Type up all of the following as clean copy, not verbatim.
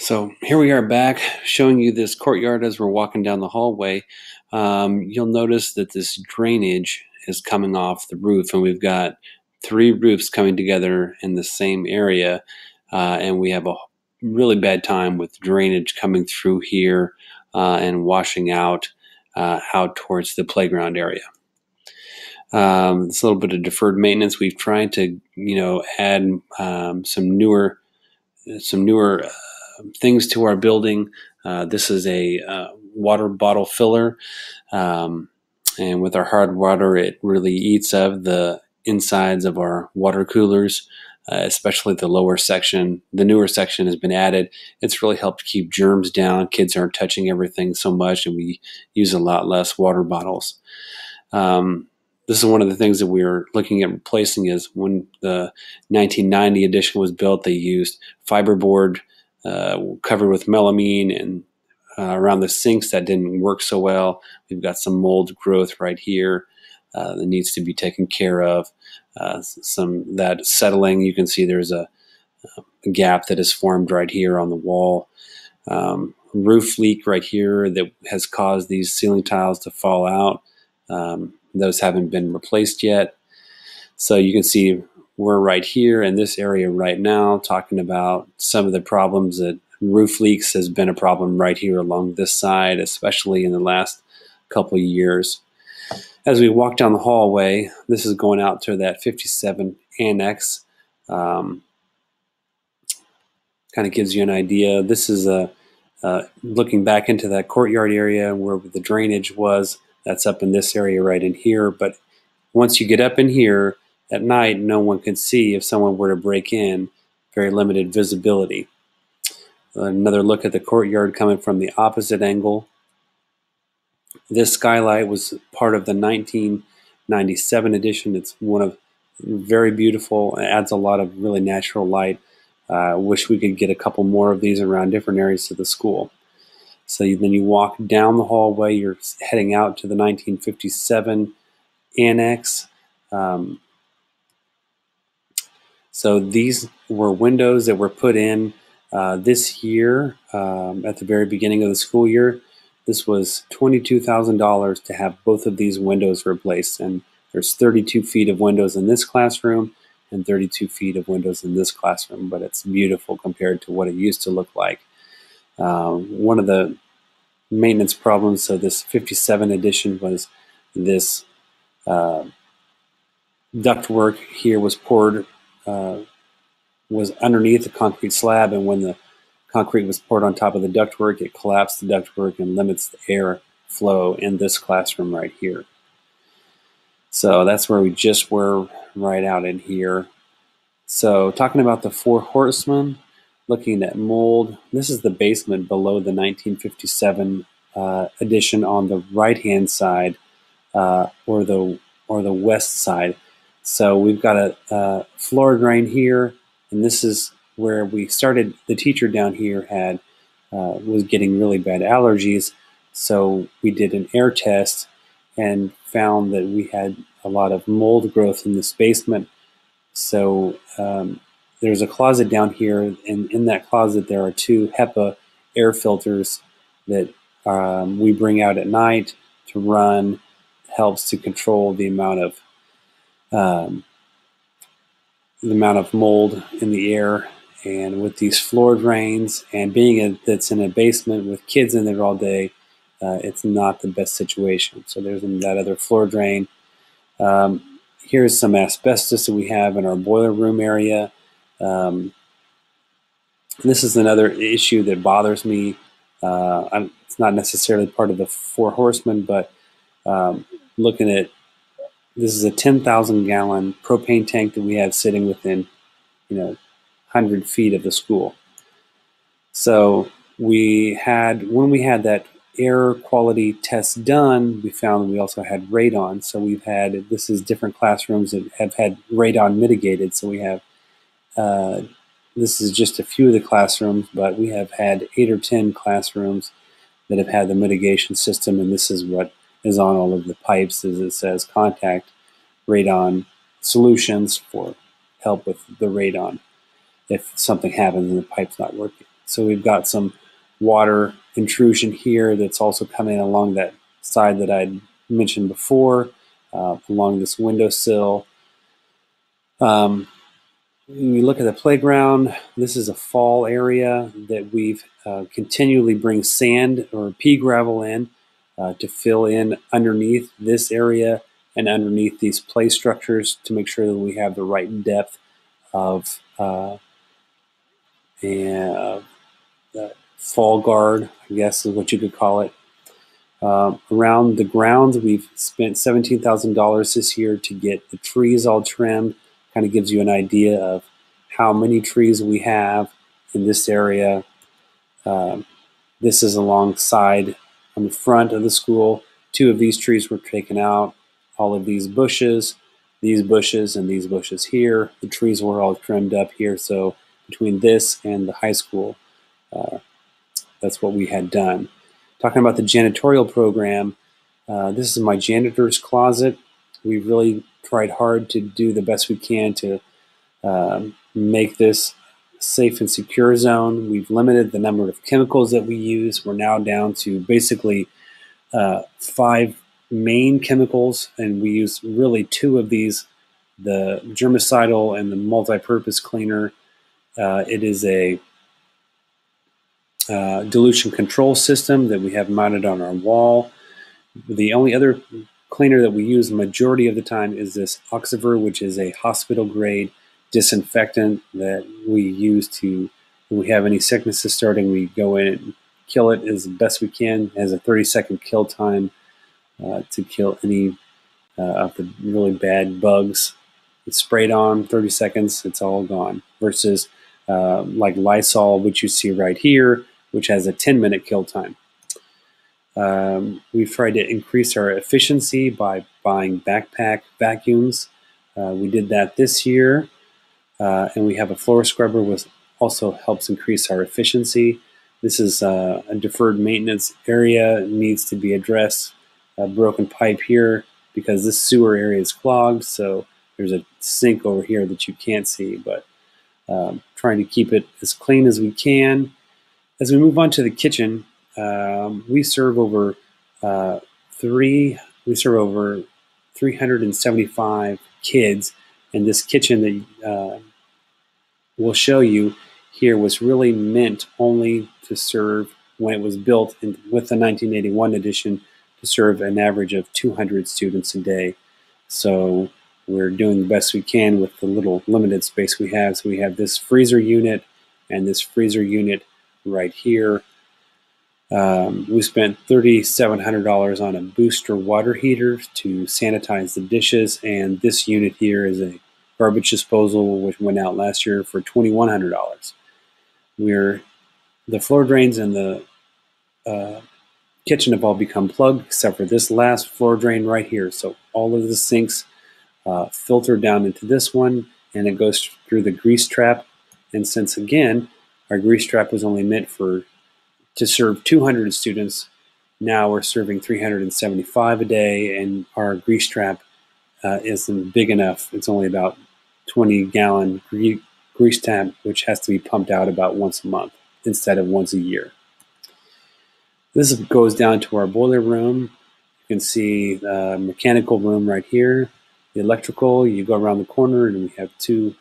So here we are back showing you this courtyard as we're walking down the hallway. You'll notice that this drainage is coming off the roof, and we've got three roofs coming together in the same area, and we have a really bad time with drainage coming through here and washing out towards the playground area. It's a little bit of deferred maintenance. We've tried to, add some newer things to our building. This is a water bottle filler, and with our hard water, it really eats up the insides of our water coolers, especially the lower section. The newer section has been added. It's really helped keep germs down. Kids aren't touching everything so much, and we use a lot less water bottles. This is one of the things that we were looking at replacing. Is when the 1990 edition was built, they used fiberboard covered with melamine, and around the sinks that didn't work so well. We've got some mold growth right here that needs to be taken care of. Some that settling, you can see there's a gap that is formed right here on the wall. Roof leak right here that has caused these ceiling tiles to fall out. Those haven't been replaced yet. So you can see we're right here in this area right now talking about some of the problems that roof leaks has been a problem right here along this side, especially in the last couple of years. As we walk down the hallway, this is going out to that 57 annex. Kind of gives you an idea. This is looking back into that courtyard area where the drainage was. That's up in this area right in here. But once you get up in here at night, no one can see if someone were to break in. Very limited visibility. Another look at the courtyard coming from the opposite angle. This skylight was part of the 1997 edition. It's one of very beautiful. It adds a lot of really natural light. Wish we could get a couple more of these around different areas of the school. So then you walk down the hallway, you're heading out to the 1957 annex. So these were windows that were put in this year at the very beginning of the school year. This was $22,000 to have both of these windows replaced. And there's 32 feet of windows in this classroom and 32 feet of windows in this classroom, but it's beautiful compared to what it used to look like. One of the maintenance problems of this 57 edition was this ductwork here was poured, was underneath the concrete slab, and when the concrete was poured on top of the ductwork, it collapsed the ductwork and limits the air flow in this classroom right here. So that's where we just were, right out in here. So talking about the Four Horsemen, looking at mold, this is the basement below the 1957 edition on the right-hand side, or the west side. So we've got a floor drain here, and this is where we started. The teacher down here was getting really bad allergies, so we did an air test and found that we had a lot of mold growth in this basement. So there's a closet down here, and in that closet there are two HEPA air filters that we bring out at night to run. It helps to control the amount of mold in the air. And with these floor drains and being that's in a basement with kids in there all day, it's not the best situation. So there's that other floor drain. Here's some asbestos that we have in our boiler room area. This is another issue that bothers me. It's not necessarily part of the Four Horsemen, but looking at, this is a 10,000 gallon propane tank that we have sitting within 100 feet of the school. So when we had that air quality test done, we found we also had radon. So this is different classrooms that have had radon mitigated. So we have, this is just a few of the classrooms, but we have had 8 or 10 classrooms that have had the mitigation system, and this is what is on all of the pipes, as it says, contact radon solutions for help with the radon if something happens and the pipe's not working. So we've got some water intrusion here that's also coming along that side that I mentioned before, along this windowsill. When you look at the playground, this is a fall area that we've continually bring sand or pea gravel in to fill in underneath this area and underneath these play structures to make sure that we have the right depth of fall guard, I guess is what you could call it. Around the grounds, we've spent $17,000 this year to get the trees all trimmed. Kind of gives you an idea of how many trees we have in this area. This is alongside on the front of the school. 2 of these trees were taken out. All of these bushes, and these bushes here. The trees were all trimmed up here. So between this and the high school, that's what we had done. Talking about the janitorial program, this is my janitor's closet. We've really tried hard to do the best we can to make this safe and secure zone. We've limited the number of chemicals that we use. We're now down to basically 5 main chemicals, and we use really 2 of these, the germicidal and the multi-purpose cleaner. It is a dilution control system that we have mounted on our wall. The only other cleaner that we use the majority of the time is this Oxiver, which is a hospital grade disinfectant that we use to, when we have any sicknesses starting, we go in and kill it as best we can. It has a 30-second kill time to kill any of the really bad bugs. It's sprayed on, 30 seconds, it's all gone. Versus like Lysol, which you see right here, which has a 10-minute kill time. We've tried to increase our efficiency by buying backpack vacuums. We did that this year, and we have a floor scrubber, which also helps increase our efficiency. This is a deferred maintenance area. It needs to be addressed. A broken pipe here because this sewer area is clogged, so there's a sink over here that you can't see, but trying to keep it as clean as we can. As we move on to the kitchen, we serve over 375 kids, and this kitchen that we'll show you here was really meant only to serve, when it was built with the 1981 edition, to serve an average of 200 students a day. So we're doing the best we can with the little limited space we have. So we have this freezer unit and this freezer unit right here. We spent $3,700 on a booster water heater to sanitize the dishes, and this unit here is a garbage disposal which went out last year for $2,100. The floor drains in the kitchen have all become plugged except for this last floor drain right here. So all of the sinks filter down into this one, and it goes through the grease trap. And since again our grease trap was only meant to serve 200 students, now we're serving 375 a day, and our grease trap isn't big enough. It's only about 20-gallon grease tank, which has to be pumped out about once a month instead of once a year. This goes down to our boiler room. You can see the mechanical room right here. The electrical, you go around the corner and we have 2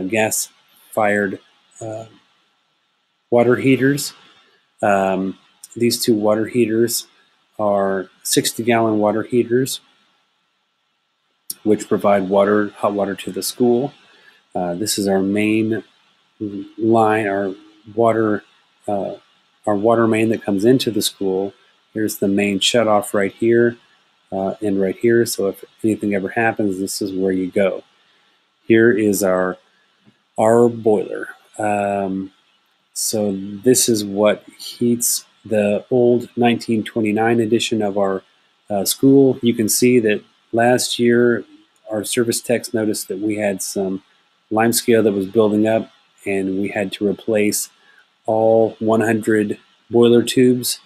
gas-fired water heaters. These 2 water heaters are 60-gallon water heaters, which provide hot water to the school. This is our main line, our water main that comes into the school. Here's the main shutoff right here and right here. So if anything ever happens, this is where you go. Here is our boiler. So this is what heats the old 1929 edition of our school. You can see that last year our service techs noticed that we had some limescale that was building up, and we had to replace all 100 boiler tubes.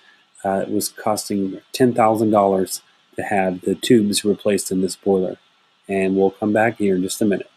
It was costing $10,000 to have the tubes replaced in this boiler. And we'll come back here in just a minute.